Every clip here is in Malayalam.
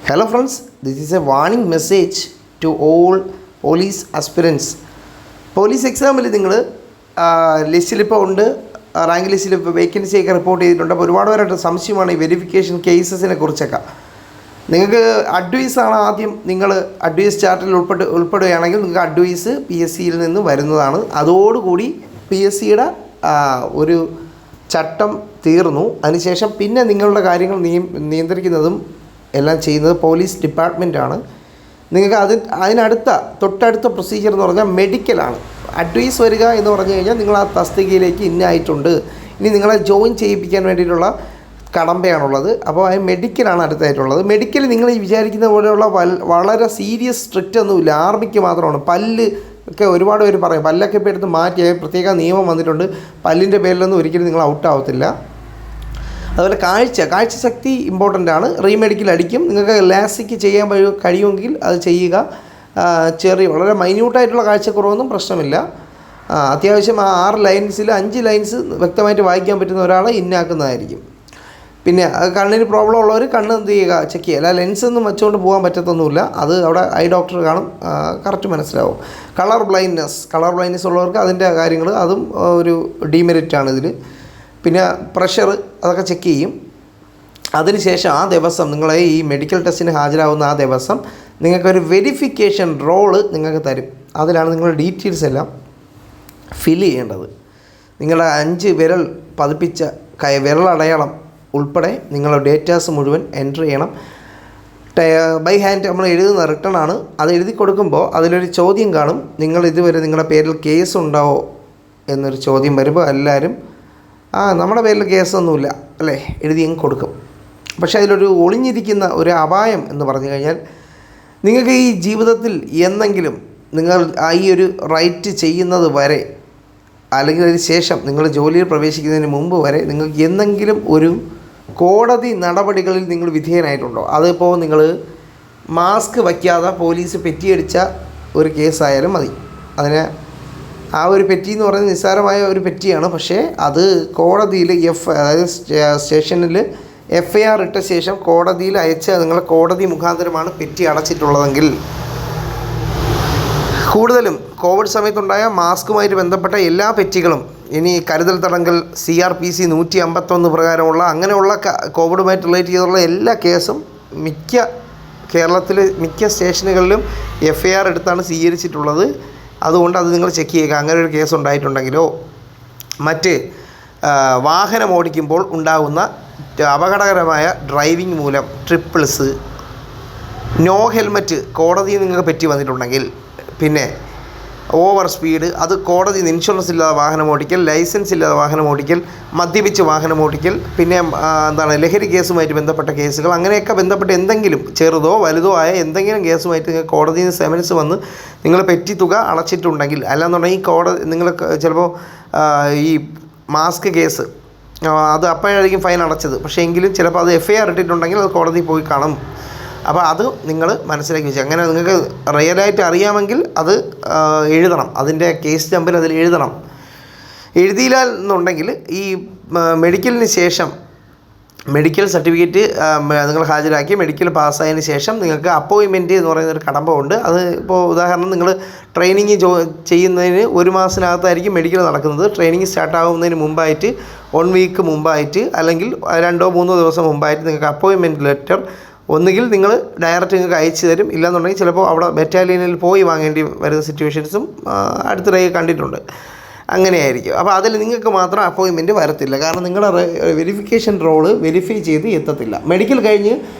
Hello friends, this is a warning message to all police aspirants. Police എക്സാമിൽ നിങ്ങൾ ലിസ്റ്റിലിപ്പോൾ ഉണ്ട്, റാങ്ക് ലിസ്റ്റിൽ ഇപ്പോൾ വേക്കൻസിയൊക്കെ റിപ്പോർട്ട് ചെയ്തിട്ടുണ്ട്. അപ്പോൾ ഒരുപാട് പേരായിട്ട് സംശയമാണ് ഈ വെരിഫിക്കേഷൻ കേസസിനെ കുറിച്ചൊക്കെ. നിങ്ങൾക്ക് അഡ്വൈസാണ് ആദ്യം. നിങ്ങൾ അഡ്വൈസ് ചാർട്ടിൽ ഉൾപ്പെടുകയാണെങ്കിൽ നിങ്ങൾക്ക് അഡ്വൈസ് PSCയിൽ നിന്ന് വരുന്നതാണ്. അതോടുകൂടി PSCയുടെ ഒരു ചട്ടം തീർന്നു. അതിനുശേഷം പിന്നെ നിങ്ങളുടെ കാര്യങ്ങൾ നിയന്ത്രിക്കുന്നതും എല്ലാം ചെയ്യുന്നത് പോലീസ് ഡിപ്പാർട്ട്മെൻറ്റാണ്. നിങ്ങൾക്ക് തൊട്ടടുത്ത പ്രൊസീജിയർ എന്ന് പറഞ്ഞാൽ മെഡിക്കലാണ്. അഡ്വൈസ് വരിക എന്ന് പറഞ്ഞു കഴിഞ്ഞാൽ നിങ്ങൾ ആ തസ്തികയിലേക്ക് ഇന്നായിട്ടുണ്ട്, ഇനി നിങ്ങളെ ജോയിൻ ചെയ്യിപ്പിക്കാൻ വേണ്ടിയിട്ടുള്ള കടമ്പയാണുള്ളത്. അപ്പോൾ ആ മെഡിക്കലാണ് അടുത്തായിട്ടുള്ളത്. മെഡിക്കൽ നിങ്ങൾ ഈ വിചാരിക്കുന്ന പോലെയുള്ള വളരെ സീരിയസ് സ്ട്രിക്റ്റ് ഒന്നുമില്ല. ആർമിക്ക് മാത്രമാണ്. പല്ല് ഒക്കെ ഒരുപാട് പേര് പറയും പല്ലൊക്കെ ഇപ്പോൾ എടുത്ത് മാറ്റി പ്രത്യേക നിയമം വന്നിട്ടുണ്ട്. പല്ലിൻ്റെ പേരിലൊന്നും ഒരിക്കലും നിങ്ങൾ ഔട്ടാവത്തില്ല. അതുപോലെ കാഴ്ചശക്തി ഇമ്പോർട്ടൻ്റ് ആണ്. റീമെഡിക്കൽ അടിക്കും. നിങ്ങൾക്ക് ലാസിക്ക് ചെയ്യാൻ കഴിയുമെങ്കിൽ അത് ചെയ്യുക. വളരെ മൈന്യൂട്ടായിട്ടുള്ള കാഴ്ചക്കുറവൊന്നും പ്രശ്നമില്ല. അത്യാവശ്യം 6 ലൈൻസിൽ 5 ലൈൻസ് വ്യക്തമായിട്ട് വായിക്കാൻ പറ്റുന്ന ഒരാളെ ഇന്നാക്കുന്നതായിരിക്കും. പിന്നെ കണ്ണിന് പ്രോബ്ലം ഉള്ളവർ കണ്ണ് എന്ത് ചെയ്യുക, ചെക്ക് ചെയ്യുക. അല്ല ലെൻസൊന്നും വെച്ചുകൊണ്ട് പോകാൻ പറ്റത്തൊന്നുമില്ല. അത് അവിടെ ഐ ഡോക്ടർ കാണും, കറക്റ്റ് മനസ്സിലാവും. കളർ ബ്ലൈൻഡ്നെസ് ഉള്ളവർക്ക് അതിൻ്റെ കാര്യങ്ങൾ അതും ഒരു ഡീമെറിറ്റാണ് ഇതിൽ. പിന്നെ പ്രഷർ അതൊക്കെ ചെക്ക് ചെയ്യും. അതിനുശേഷം ആ ദിവസം നിങ്ങളെ ഈ മെഡിക്കൽ ടെസ്റ്റിന് ഹാജരാകുന്ന ആ ദിവസം നിങ്ങൾക്കൊരു വെരിഫിക്കേഷൻ റോള് നിങ്ങൾക്ക് തരും. അതിലാണ് നിങ്ങളുടെ ഡീറ്റെയിൽസ് എല്ലാം ഫില്ല് ചെയ്യേണ്ടത്. നിങ്ങളുടെ 5 വിരൽ പതിപ്പിച്ച വിരലടയാളം ഉൾപ്പെടെ നിങ്ങളുടെ ഡേറ്റാസ് മുഴുവൻ എൻറ്റർ ചെയ്യണം. ബൈ ഹാൻഡ് നമ്മൾ എഴുതുന്ന റിട്ടേൺ ആണ്. അത് എഴുതി കൊടുക്കുമ്പോൾ അതിലൊരു ചോദ്യം കാണും, നിങ്ങൾ ഇതുവരെ നിങ്ങളുടെ പേരിൽ കേസ് ഉണ്ടാവോ എന്നൊരു ചോദ്യം വരുമ്പോൾ എല്ലാവരും നമ്മുടെ പേരിൽ കേസൊന്നുമില്ല അല്ലേ എഴുതി അങ്ങ് കൊടുക്കും. പക്ഷേ അതിലൊരു ഒളിഞ്ഞിരിക്കുന്ന ഒരു അപായം എന്ന് പറഞ്ഞു കഴിഞ്ഞാൽ, നിങ്ങൾക്ക് ഈ ജീവിതത്തിൽ എന്നെങ്കിലും നിങ്ങൾ ഈ ഒരു റൈറ്റ് ചെയ്യുന്നത് വരെ, അല്ലെങ്കിൽ അതിന് ശേഷം നിങ്ങൾ ജോലിയിൽ പ്രവേശിക്കുന്നതിന് മുമ്പ് വരെ നിങ്ങൾക്ക് എന്തെങ്കിലും ഒരു കോടതി നടപടികളിൽ നിങ്ങൾ വിധേയനായിട്ടുണ്ടോ? അതിപ്പോൾ നിങ്ങൾ മാസ്ക് വയ്ക്കാതെ പോലീസ് പെറ്റിയടിച്ച ഒരു കേസായാലും മതി. അതിന് ആ ഒരു പെറ്റി എന്ന് പറയുന്നത് നിസ്സാരമായ ഒരു പെറ്റിയാണ്. പക്ഷേ അത് കോടതിയിൽ അതായത് സ്റ്റേഷനിൽ FIR ഇട്ട ശേഷം കോടതിയിൽ അയച്ച് നിങ്ങൾ കോടതി മുഖാന്തരമാണ് പെറ്റി അടച്ചിട്ടുള്ളതെങ്കിൽ, കൂടുതലും കോവിഡ് സമയത്തുണ്ടായ മാസ്കുമായിട്ട് ബന്ധപ്പെട്ട എല്ലാ പെറ്റികളും ഇനി കരുതൽ തടങ്കൽ CRPC 151 പ്രകാരമുള്ള അങ്ങനെയുള്ള കോവിഡുമായിട്ട് റിലേറ്റ് ചെയ്തുള്ള എല്ലാ കേസും കേരളത്തിലെ മിക്ക സ്റ്റേഷനുകളിലും FIR എടുത്താണ് സ്വീകരിച്ചിട്ടുള്ളത്. അതുകൊണ്ട് അത് നിങ്ങൾ ചെക്ക് ചെയ്യുക. അങ്ങനെ ഒരു കേസ് ഉണ്ടായിട്ടുണ്ടെങ്കിലോ മറ്റ് വാഹനം ഓടിക്കുമ്പോൾ ഉണ്ടാകുന്ന അപകടകരമായ ഡ്രൈവിംഗ് മൂലം ട്രിപ്പിൾസ്, നോ ഹെൽമറ്റ് കോടതിയിൽ നിങ്ങൾക്ക് പറ്റി വന്നിട്ടുണ്ടെങ്കിൽ, പിന്നെ ഓവർ സ്പീഡ്, അത് കോടതി ഇൻഷുറൻസ് ഇല്ലാതെ വാഹനം ഓടിക്കൽ, ലൈസൻസ് ഇല്ലാതെ വാഹനം ഓടിക്കൽ, മദ്യപിച്ച് വാഹനം ഓടിക്കൽ, പിന്നെ ലഹരി കേസുമായിട്ട് ബന്ധപ്പെട്ട കേസുകൾ, അങ്ങനെയൊക്കെ ബന്ധപ്പെട്ട് എന്തെങ്കിലും ചെറുതോ വലുതോ ആയ എന്തെങ്കിലും കേസുമായിട്ട് നിങ്ങൾ കോടതിയിൽ നിന്ന് സെമൻസ് വന്ന് നിങ്ങൾ പെറ്റി തുക അടച്ചിട്ടുണ്ടെങ്കിൽ, അല്ലാന്നുണ്ടെങ്കിൽ കോടതി നിങ്ങൾ ചിലപ്പോൾ ഈ മാസ്ക് കേസ് അത് അപ്പോഴായിരിക്കും ഫൈൻ അടച്ചത്. പക്ഷേ എങ്കിലും ചിലപ്പോൾ അത് FIR ഇട്ടിട്ടുണ്ടെങ്കിൽ അത് കോടതി പോയി കാണും. അപ്പോൾ അത് നിങ്ങൾ മനസ്സിലാക്കി വെച്ചാൽ, അങ്ങനെ നിങ്ങൾക്ക് റിയലായിട്ട് അറിയാമെങ്കിൽ അത് എഴുതണം. അതിൻ്റെ കേസ് നമ്പർ അതിൽ എഴുതണം. എഴുതിയില്ല എന്നുണ്ടെങ്കിൽ ഈ മെഡിക്കലിന് ശേഷം മെഡിക്കൽ സർട്ടിഫിക്കറ്റ് നിങ്ങൾ ഹാജരാക്കി മെഡിക്കൽ പാസ്സായതിന് ശേഷം നിങ്ങൾക്ക് അപ്പോയിൻമെൻറ്റ് എന്ന് പറയുന്നൊരു കടമ്പ ഉണ്ട്. അത് ഇപ്പോൾ ഉദാഹരണം നിങ്ങൾ ട്രെയിനിങ് ചെയ്യുന്നതിന് 1 മാസത്തിനകത്തായിരിക്കും മെഡിക്കൽ നടക്കുന്നത്. ട്രെയിനിങ് സ്റ്റാർട്ടാകുന്നതിന് മുമ്പായിട്ട് 1 വീക്ക് മുമ്പായിട്ട്, അല്ലെങ്കിൽ 2-3 ദിവസം മുമ്പായിട്ട് നിങ്ങൾക്ക് അപ്പോയിൻമെൻറ്റ് ലെറ്റർ ഒന്നുകിൽ നിങ്ങൾ ഡയറക്റ്റ് നിങ്ങൾക്ക് അയച്ചു തരും. ഇല്ലയെന്നുണ്ടെങ്കിൽ ചിലപ്പോൾ അവിടെ ബറ്റാലിയനിൽ പോയി വാങ്ങേണ്ടി വരുന്ന സിറ്റുവേഷൻസും അടുത്തിടെ കണ്ടിട്ടുണ്ട്. അങ്ങനെയായിരിക്കും. അപ്പോൾ അതിൽ നിങ്ങൾക്ക് മാത്രം അപ്പോയിൻമെൻറ്റ് വരത്തില്ല. കാരണം നിങ്ങളുടെ വെരിഫിക്കേഷൻ റോള് വെരിഫൈ ചെയ്ത് എത്തത്തില്ല. മെഡിക്കൽ കഴിഞ്ഞ്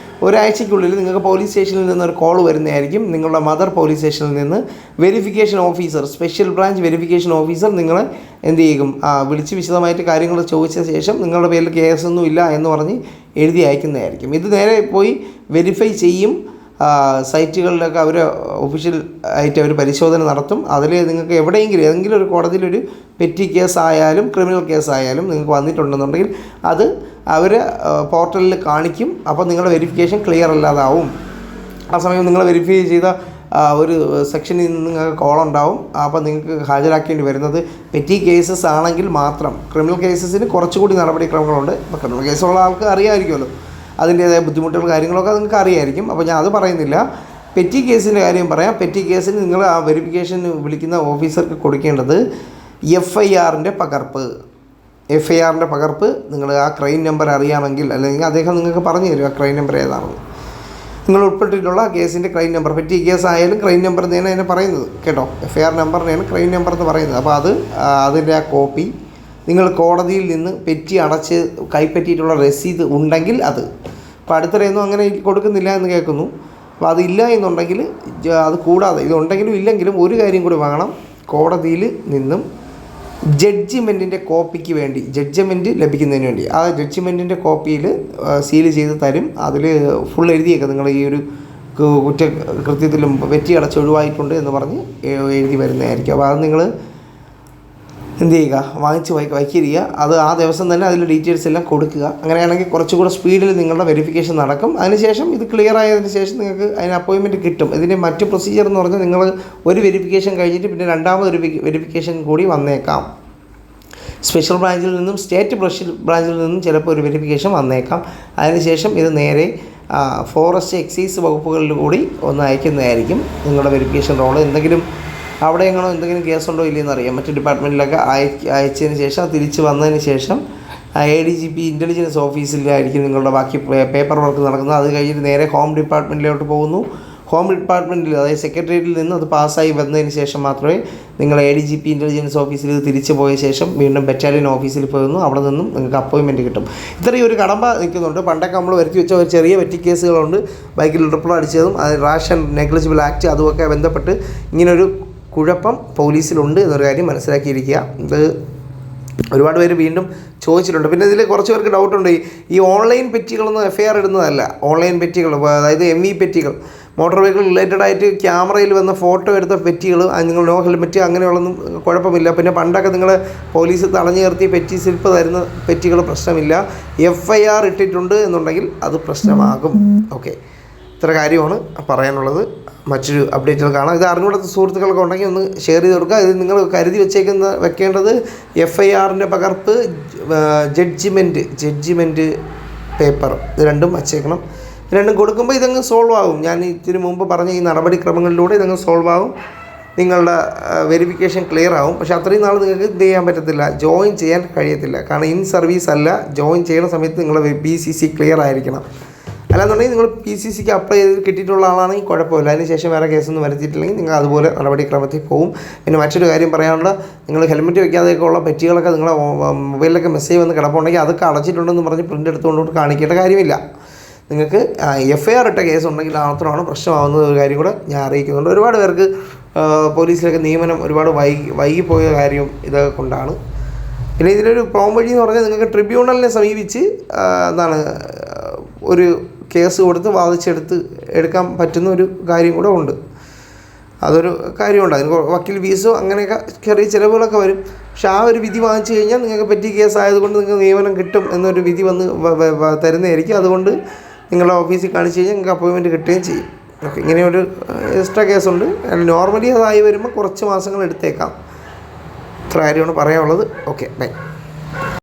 ഒരാഴ്ചയ്ക്കുള്ളിൽ നിങ്ങൾക്ക് പോലീസ് സ്റ്റേഷനിൽ നിന്നൊരു കോൾ വരുന്നതായിരിക്കും. നിങ്ങളുടെ മദർ പോലീസ് സ്റ്റേഷനിൽ നിന്ന് verification officer, special branch verification officer നിങ്ങളെ എന്ത് ചെയ്യും, വിളിച്ച് വിശദമായിട്ട് കാര്യങ്ങൾ ചോദിച്ച ശേഷം നിങ്ങളുടെ പേരിൽ കേസൊന്നും ഇല്ല എന്ന് പറഞ്ഞ് എഴുതി അയക്കുന്നതായിരിക്കും. ഇത് നേരെ പോയി വെരിഫൈ ചെയ്യും. സൈറ്റുകളിലൊക്കെ അവർ ഒഫീഷ്യൽ ആയിട്ട് അവർ പരിശോധന നടത്തും. അതിൽ നിങ്ങൾക്ക് എവിടെയെങ്കിലും ഏതെങ്കിലും ഒരു കോടതിയിലൊരു പെറ്റി കേസായാലും ക്രിമിനൽ കേസായാലും നിങ്ങൾക്ക് വന്നിട്ടുണ്ടെന്നുണ്ടെങ്കിൽ അത് അവർ പോർട്ടലിൽ കാണിക്കും. അപ്പോൾ നിങ്ങളുടെ വെരിഫിക്കേഷൻ ക്ലിയർ അല്ലാതാവും. ആ സമയം നിങ്ങൾ വെരിഫൈ ചെയ്ത ഒരു സെക്ഷനിൽ നിന്ന് നിങ്ങൾക്ക് കോളുണ്ടാവും. അപ്പോൾ നിങ്ങൾക്ക് ഹാജരാക്കേണ്ടി വരുന്നത് പെറ്റി കേസസ് ആണെങ്കിൽ മാത്രം. ക്രിമിനൽ കേസസിന് കുറച്ചുകൂടി നടപടിക്രമങ്ങളുണ്ട്. ഇപ്പോൾ ക്രിമിനൽ കേസുള്ള ആൾക്ക് അറിയാമായിരിക്കുമല്ലോ. അതിൻ്റേതായ ബുദ്ധിമുട്ടുകൾ കാര്യങ്ങളൊക്കെ നിങ്ങൾക്ക് അറിയായിരിക്കും. അപ്പോൾ ഞാൻ അത് പറയുന്നില്ല. പെറ്റി കേസിൻ്റെ കാര്യം പറയാം. പെറ്റി കേസിന് നിങ്ങൾ ആ വെരിഫിക്കേഷൻ വിളിക്കുന്ന ഓഫീസർക്ക് കൊടുക്കേണ്ടത് FIRൻ്റെ പകർപ്പ്. FIRൻ്റെ പകർപ്പ് നിങ്ങൾ ആ ക്രൈം നമ്പർ അറിയാമെങ്കിൽ, അല്ലെങ്കിൽ അദ്ദേഹം നിങ്ങൾക്ക് പറഞ്ഞു തരും ആ ക്രൈം നമ്പർ ഏതാണെന്ന്. നിങ്ങൾ ഉൾപ്പെട്ടിട്ടുള്ള കേസിൻ്റെ ക്രൈം നമ്പർ, പെറ്റി കേസ് ആയാലും ക്രൈം നമ്പർ തന്നെയാണ് അതിനെ പറയുന്നത് കേട്ടോ. FIR നമ്പറിനെയാണ് ക്രൈം നമ്പർ എന്ന് പറയുന്നത്. അപ്പോൾ അതിൻ്റെ ആ കോപ്പി നിങ്ങൾ കോടതിയിൽ നിന്ന് പെറ്റി അടച്ച് കൈപ്പറ്റിയിട്ടുള്ള രസീത് ഉണ്ടെങ്കിൽ അത്. അപ്പോൾ അടുത്തിടെയൊന്നും അങ്ങനെ കൊടുക്കുന്നില്ല എന്ന് കേൾക്കുന്നു. അപ്പോൾ അതില്ല എന്നുണ്ടെങ്കിൽ, അത് കൂടാതെ ഇതുണ്ടെങ്കിലും ഇല്ലെങ്കിലും ഒരു കാര്യം കൂടി വാങ്ങണം. കോടതിയിൽ നിന്നും ജഡ്ജിമെൻറ്റിൻ്റെ കോപ്പിക്ക് വേണ്ടി, ജഡ്ജ്മെൻറ്റ് ലഭിക്കുന്നതിന് വേണ്ടി ആ ജഡ്ജ്മെൻറ്റിൻ്റെ കോപ്പിയിൽ സീല് ചെയ്ത് തരും. അതിൽ ഫുൾ എഴുതിയേക്കാം നിങ്ങൾ ഈ ഒരു കുറ്റകൃത്യത്തിലും പെറ്റി അടച്ചൊഴിവായിട്ടുണ്ട് എന്ന് പറഞ്ഞ് എഴുതി വരുന്നതായിരിക്കും. അപ്പോൾ അത് നിങ്ങൾ എന്ത് ചെയ്യുക, വാങ്ങിച്ച് വയ്ക്കുക. അത് ആ ദിവസം തന്നെ അതിൽ ഡീറ്റെയിൽസ് എല്ലാം കൊടുക്കുക. അങ്ങനെയാണെങ്കിൽ കുറച്ചുകൂടെ സ്പീഡിൽ നിങ്ങളുടെ വെരിഫിക്കേഷൻ നടക്കും. അതിനുശേഷം ഇത് ക്ലിയർ ആയതിന് ശേഷം നിങ്ങൾക്ക് അതിന് അപ്പോയിൻമെൻറ്റ് കിട്ടും. ഇതിൻ്റെ മറ്റ് പ്രൊസീജിയർ എന്ന് പറഞ്ഞാൽ നിങ്ങൾ ഒരു വെരിഫിക്കേഷൻ കഴിഞ്ഞിട്ട് പിന്നെ രണ്ടാമതൊരു വെരിഫിക്കേഷൻ കൂടി വന്നേക്കാം. സ്പെഷ്യൽ ബ്രാഞ്ചിൽ നിന്നും സ്റ്റേറ്റ് ബ്രാഞ്ചിൽ നിന്നും ചിലപ്പോൾ ഒരു വെരിഫിക്കേഷൻ വന്നേക്കാം. അതിനുശേഷം ഇത് നേരെ ഫോറസ്റ്റ് എക്സൈസ് വകുപ്പുകളിൽ കൂടി ഒന്ന് അയക്കുന്നതായിരിക്കും. നിങ്ങളുടെ വെരിഫിക്കേഷൻ റോള് അവിടെ എന്തെങ്കിലും കേസുണ്ടോ ഇല്ലയെന്ന് അറിയാം. മറ്റ് ഡിപ്പാർട്ട്മെൻറ്റിലൊക്കെ അയച്ചതിന് ശേഷം തിരിച്ച് വന്നതിന് ശേഷം ADGP ഇൻ്റലിജൻസ് ഓഫീസിലായിരിക്കും നിങ്ങളുടെ ബാക്കി പേപ്പർ വർക്ക് നടക്കുന്നത്. അത് കഴിഞ്ഞിട്ട് നേരെ ഹോം ഡിപ്പാർട്ട്മെൻറ്റിലോട്ട് പോകുന്നു. ഹോം ഡിപ്പാർട്ട്മെൻറ്റിൽ, അതായത് സെക്രട്ടേറിയറ്റിൽ നിന്ന് അത് പാസ്സായി വന്നതിന് ശേഷം മാത്രമേ നിങ്ങൾ ADGP ഇൻ്റലിജൻസ് ഓഫീസിൽ തിരിച്ച് പോയ ശേഷം വീണ്ടും ബറ്റാലിയൻ ഓഫീസിൽ പോകുന്നു. അവിടെ നിന്നും നിങ്ങൾക്ക് അപ്പോയിൻമെൻറ്റ് കിട്ടും. ഇത്രയും ഒരു കടമ്പ നിൽക്കുന്നുണ്ട്. പണ്ടൊക്കെ നമ്മൾ വരുത്തി വെച്ച ഒരു ചെറിയ പെറ്റി കേസുകളുണ്ട്. ബൈക്കിൽ ട്രിപ്പിൾ അടിച്ചതും അത് റാഷ് ആൻഡ് നെഗ്ലിജിബിൾ ആക്ട് അതുമൊക്കെ ബന്ധപ്പെട്ട് ഇങ്ങനൊരു കുഴപ്പം പോലീസിലുണ്ട് എന്നൊരു കാര്യം മനസ്സിലാക്കിയിരിക്കുക. ഇത് ഒരുപാട് പേര് വീണ്ടും ചോദിച്ചിട്ടുണ്ട്. പിന്നെ ഇതിൽ കുറച്ച് പേർക്ക് ഡൗട്ടുണ്ട്. ഈ ഓൺലൈൻ പെറ്റികളൊന്നും FIR ഇടുന്നതല്ല. ഓൺലൈൻ പെറ്റികൾ, അതായത് MV പെറ്റികൾ, മോട്ടോർ വെഹിക്കിൾ റിലേറ്റഡ് ആയിട്ട് ക്യാമറയിൽ വന്ന ഫോട്ടോ എടുത്ത പെറ്റികൾ, നിങ്ങൾ നോ ഹെൽമെറ്റ് അങ്ങനെയുള്ളൊന്നും കുഴപ്പമില്ല. പിന്നെ പണ്ടൊക്കെ നിങ്ങൾ പോലീസ് തടഞ്ഞു നിർത്തി പെറ്റി സ്ലിപ്പ് തരുന്ന പെറ്റികൾ പ്രശ്നമില്ല. FIR ഇട്ടിട്ടുണ്ട് എന്നുണ്ടെങ്കിൽ അത് പ്രശ്നമാകും. ഓക്കെ, ഇത്ര കാര്യമാണ് പറയാനുള്ളത്. മറ്റൊരു അപ്ഡേറ്റുകൾ കാണാം. ഇത് അറിഞ്ഞുകൂടാത്ത സുഹൃത്തുക്കളൊക്കെ ഉണ്ടെങ്കിൽ ഒന്ന് ഷെയർ ചെയ്ത് കൊടുക്കുക. ഇത് നിങ്ങൾ കരുതി വെക്കേണ്ടത് FIRൻ്റെ പകർപ്പ്, ജഡ്ജിമെൻറ്റ് പേപ്പർ, ഇത് രണ്ടും വച്ചേക്കണം. രണ്ടും കൊടുക്കുമ്പോൾ ഇതങ്ങ് സോൾവ് ആകും. ഞാൻ ഇതിന് മുമ്പ് പറഞ്ഞ ഈ നടപടിക്രമങ്ങളിലൂടെ ഇതങ്ങ് സോൾവ് ആകും. നിങ്ങളുടെ വെരിഫിക്കേഷൻ ക്ലിയർ ആകും. പക്ഷേ അത്രയും നാൾ നിങ്ങൾക്ക് ഇത് ചെയ്യാൻ പറ്റത്തില്ല, ജോയിൻ ചെയ്യാൻ കഴിയത്തില്ല. കാരണം ഇൻ സർവീസ് അല്ല, ജോയിൻ ചെയ്യുന്ന സമയത്ത് നിങ്ങളുടെ PCC ക്ലിയർ ആയിരിക്കണം. അല്ലാന്നുണ്ടെങ്കിൽ നിങ്ങൾ PCCക്ക് അപ്ലൈ ചെയ്ത് കിട്ടിയിട്ടുള്ള ആളാണെങ്കിൽ കുഴപ്പമില്ല. അതിന് ശേഷം വേറെ കേസൊന്നും വരുത്തിയിട്ടില്ലെങ്കിൽ നിങ്ങൾ അതുപോലെ നടപടിക്രമത്തിൽ പോകും. പിന്നെ മറ്റൊരു കാര്യം പറയാനുള്ള, നിങ്ങൾ ഹെൽമെറ്റ് വയ്ക്കാതെയൊക്കെ ഉള്ള പെറ്റികളൊക്കെ നിങ്ങളെ മൊബൈലിലൊക്കെ മെസ്സേജ് വന്ന് കിടപ്പുണ്ടെങ്കിൽ അതൊക്കെ അടച്ചിട്ടുണ്ടെന്ന് പറഞ്ഞ് പ്രിൻ്റ് എടുത്തുകൊണ്ട് കാണിക്കേണ്ട കാര്യമില്ല. നിങ്ങൾക്ക് FIR ഇട്ട കേസ് ഉണ്ടെങ്കിൽ മാത്രമാണ് പ്രശ്നമാകുന്നത്. ഒരു കാര്യം കൂടെ ഞാൻ അറിയിക്കുന്നുണ്ട്. ഒരുപാട് പേർക്ക് പോലീസിലൊക്കെ നിയമനം ഒരുപാട് വൈകിപ്പോയ കാര്യം ഇതൊക്കെ കൊണ്ടാണ്. പിന്നെ ഇതിലൊരു പോം വഴി എന്ന് പറഞ്ഞാൽ നിങ്ങൾക്ക് ട്രിബ്യൂണലിനെ സമീപിച്ച് ഒരു കേസ് കൊടുത്ത് എടുക്കാൻ പറ്റുന്ന ഒരു കാര്യം കൂടെ ഉണ്ട്. അതൊരു കാര്യമുണ്ട്. അതിന് വക്കീൽ ഫീസോ അങ്ങനെയൊക്കെ ചെറിയ ചിലവുകളൊക്കെ വരും. പക്ഷെ ആ ഒരു വിധി വാങ്ങിച്ചു കഴിഞ്ഞാൽ നിങ്ങൾക്ക് പെറ്റി കേസ് ആയതുകൊണ്ട് നിങ്ങൾക്ക് നിയമനം കിട്ടും എന്നൊരു വിധി വന്ന് തരുന്നതായിരിക്കും. അതുകൊണ്ട് നിങ്ങളുടെ ഓഫീസിൽ കാണിച്ച് കഴിഞ്ഞാൽ നിങ്ങൾക്ക് അപ്പോയിൻമെൻറ്റ് കിട്ടുകയും ചെയ്യും. ഓക്കെ, ഇങ്ങനെയൊരു എക്സ്ട്രാ കേസുണ്ട്. നോർമലി അതായി വരുമ്പോൾ കുറച്ച് മാസങ്ങൾ എടുത്തേക്കാം. ഇത്ര കാര്യമാണ് പറയാനുള്ളത്. Okay, by.